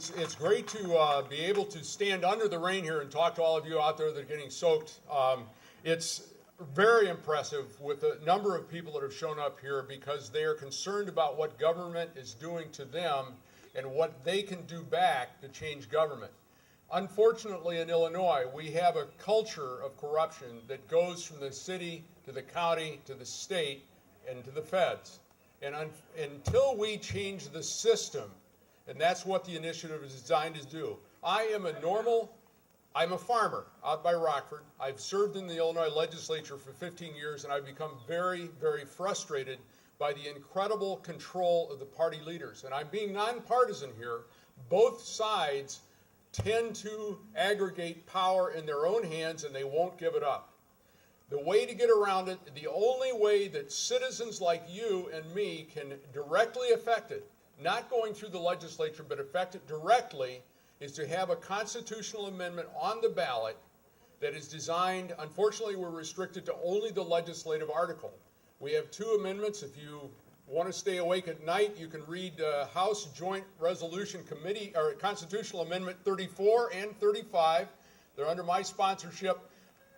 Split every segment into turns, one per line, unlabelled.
It's great to be able to stand under the rain here and talk to all of you out there that are getting soaked. It's very impressive with the number of people that have shown up here because they are concerned about what government is doing to them and what they can do back to change government. Unfortunately, in Illinois, we have a culture of corruption that goes from the city to the county to the state and to the feds. And until we change the system, and that's what the initiative is designed to do. I'm a farmer out by Rockford. I've served in the Illinois legislature for 15 years, and I've become very, very frustrated by the incredible control of the party leaders. And I'm being nonpartisan here. Both sides tend to aggregate power in their own hands, and they won't give it up. The way to get around it, the only way that citizens like you and me can directly affect it, not going through the legislature, but affect it directly, is to have a constitutional amendment on the ballot that is designed. Unfortunately, we're restricted to only the legislative article. We have two amendments. If you want to stay awake at night, you can read House Joint Resolution Committee, or Constitutional Amendment 34 and 35. They're under my sponsorship.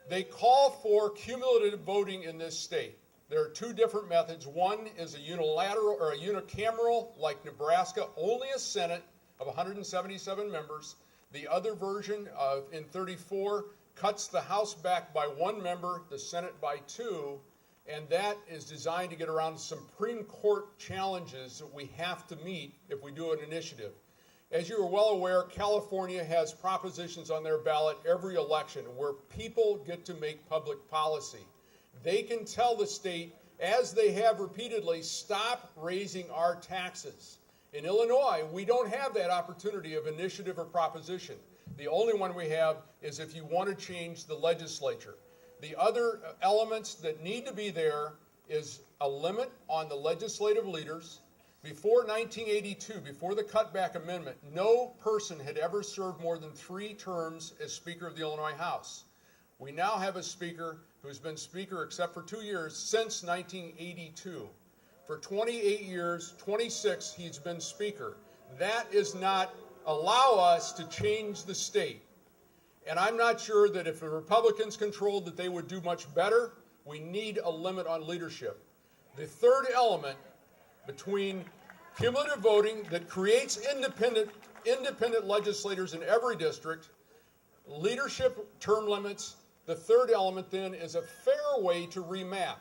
They call for cumulative voting in this state. There are two different methods. One is a unilateral or a unicameral, like Nebraska, only a Senate of 177 members. The other version in 34 cuts the House back by one member, the Senate by two, and that is designed to get around Supreme Court challenges that we have to meet if we do an initiative. As you are well aware, California has propositions on their ballot every election where people get to make public policy. They can tell the state, as they have repeatedly, stop raising our taxes. In Illinois, we don't have that opportunity of initiative or proposition. The only one we have is if you want to change the legislature. The other elements that need to be there is a limit on the legislative leaders. Before 1982, before the cutback amendment, no person had ever served more than 3 terms as Speaker of the Illinois House. We now have a Speaker who's been Speaker except for 2 years since 1982. For 28 years, 26, he's been Speaker. That is not allow us to change the state. And I'm not sure that if the Republicans controlled that they would do much better. We need a limit on leadership. The third element between cumulative voting that creates independent legislators in every district, leadership term limits. The third element then is a fair way to remap.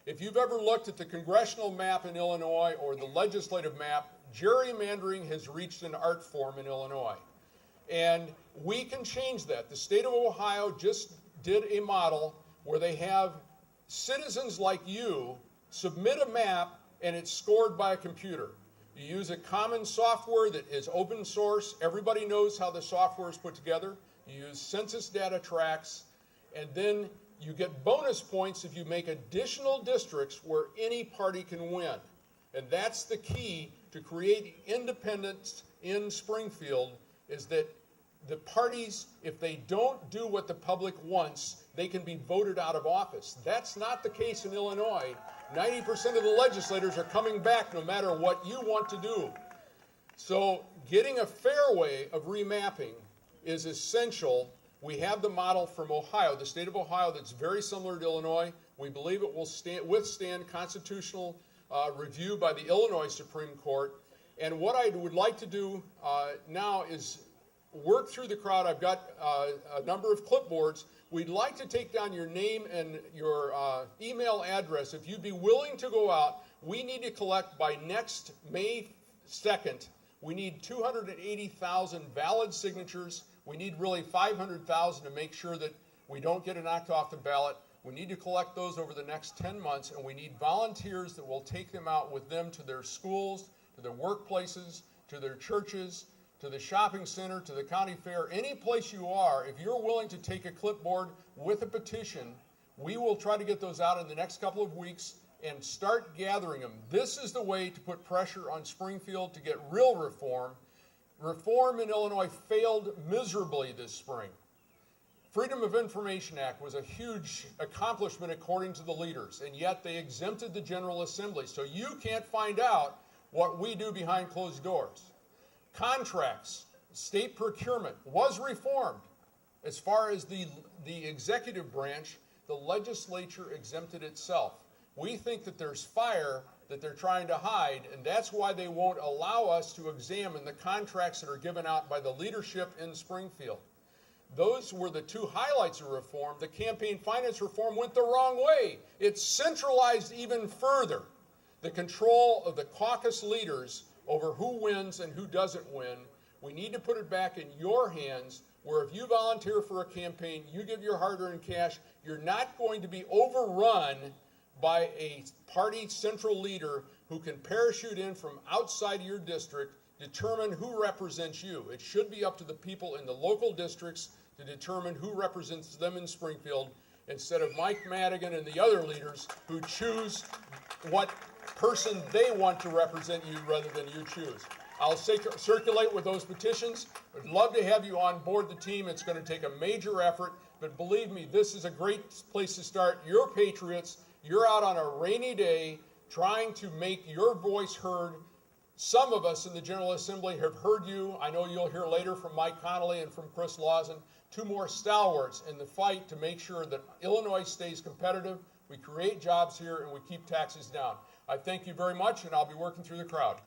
If you've ever looked at the congressional map in Illinois or the legislative map, gerrymandering has reached an art form in Illinois. And we can change that. The state of Ohio just did a model where they have citizens like you submit a map and it's scored by a computer. You use a common software that is open source. Everybody knows how the software is put together. You use census data tracks, and then you get bonus points if you make additional districts where any party can win. And that's the key to create independence in Springfield, is that the parties, if they don't do what the public wants, they can be voted out of office. That's not the case in Illinois. 90% of the legislators are coming back no matter what you want to do. So getting a fair way of remapping is essential. We have the model from Ohio, the state of Ohio, that's very similar to Illinois. We believe it will withstand constitutional review by the Illinois Supreme Court. And what I would like to do now is work through the crowd. I've got a number of clipboards. We'd like to take down your name and your email address. If you'd be willing to go out, we need to collect by next May 2nd. We need 280,000 valid signatures. We need really 500,000 to make sure that we don't get it knocked off the ballot. We need to collect those over the next 10 months, and we need volunteers that will take them out with them to their schools, to their workplaces, to their churches, to the shopping center, to the county fair, any place you are. If you're willing to take a clipboard with a petition, we will try to get those out in the next couple of weeks and start gathering them. This is the way to put pressure on Springfield to get real reform. Reform in Illinois failed miserably this spring. Freedom of Information Act was a huge accomplishment according to the leaders, and yet they exempted the General Assembly, so you can't find out what we do behind closed doors. Contracts. State procurement was reformed. As far as the executive branch, the legislature exempted itself. We think that there's fire that they're trying to hide, and that's why they won't allow us to examine the contracts that are given out by the leadership in Springfield. Those were the two highlights of reform. The campaign finance reform went the wrong way. It centralized even further the control of the caucus leaders over who wins and who doesn't win. We need to put it back in your hands, where if you volunteer for a campaign, you give your hard-earned cash, you're not going to be overrun by a party central leader who can parachute in from outside your district, determine who represents you. It should be up to the people in the local districts to determine who represents them in Springfield, instead of Mike Madigan and the other leaders who choose what person they want to represent you rather than you choose. I'll circulate with those petitions. I'd love to have you on board the team. It's going to take a major effort, but believe me, this is a great place to start. You're patriots. You're out on a rainy day trying to make your voice heard. Some of us in the General Assembly have heard you. I know you'll hear later from Mike Connolly and from Chris Lawson, two more stalwarts in the fight to make sure that Illinois stays competitive, we create jobs here, and we keep taxes down. I thank you very much, and I'll be working through the crowd.